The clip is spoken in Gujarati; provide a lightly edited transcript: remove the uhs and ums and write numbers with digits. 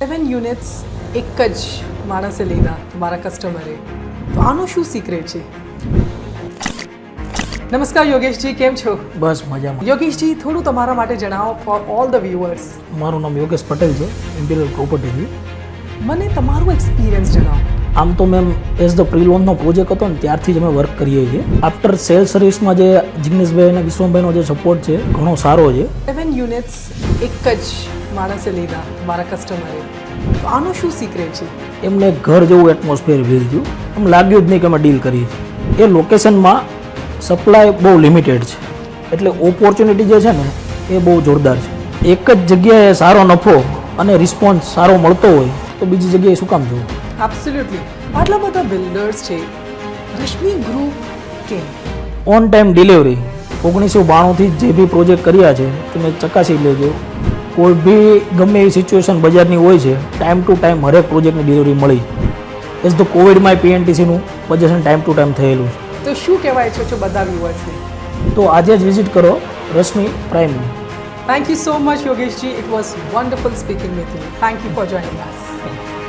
7 યુનિટ્સ એક જ માણસે લીધા તમારા કસ્ટમરે, તો આનું શું સિક્રેટ છે? નમસ્કાર યોગેશજી, કેમ છો? બસ મજામાં. યોગેશજી, થોડું તમારા માટે જણાવો ફોર ઓલ ધ વ્યુઅર્સ. મારું નામ યોગેશ પટેલ છે, ઇમ્પિરિયલ પ્રોપર્ટીથી. મને તમારું એક્સપિરિયન્સ જણાવો. આમ તો મેમ એઝ ધ પ્રી લોનનો પ્રોજેક્ટ હતો ને ત્યારથી જ અમે વર્ક કરીએ છીએ. આફ્ટર સેલ સર્વિસમાં જે જિગ્નેશભાઈ અને વિશ્વમભાઈનો જે સપોર્ટ છે ઘણો સારો છે. 7 યુનિટ્સ એક જ માણસે લીધા તમારા કસ્ટમરે, તો આનું શું સિક્રેટ છે? એમને ઘર જેવું એટમોસ્ફિયર ફીલ થયું. એમ લાગ્યું જ નહીં કે અમે ડીલ કરી છે. એ લોકેશનમાં સપ્લાય બહુ લિમિટેડ છે, એટલે ઓપોર્ચ્યુનિટી જે છે ને એ બહુ જોરદાર છે. એક જ જગ્યાએ સારો નફો અને રિસ્પોન્સ સારો મળતો હોય તો બીજી જગ્યાએ શું કામ જવું? એબ્સોલ્યુટલી. આટલા બધા બિલ્ડર્સ છે, રશ્મિ ગ્રુપ કેમ? On time delivery. 1992થી જે બી પ્રોજેક્ટ કર્યા છે તમે ચકાસી લેજો. કોઈ બી ગમે એવી સિચ્યુએશન બજારની હોય છે, ટાઈમ ટુ ટાઈમ હરેક પ્રોજેક્ટની ડિલિવરી મળી. એઝ ધ કોવિડમાં પીએનટીસીનું પોઝિશન ટાઈમ ટુ ટાઈમ થયેલું છે. તો શું કહેવાય છો બધા વ્યુઅર્સને? તો આજે જ વિઝિટ કરો Rashmi પ્રાઇમની. Thank you so much, Yogeshji. It was wonderful speaking with you. Thank you for joining us. Thank you.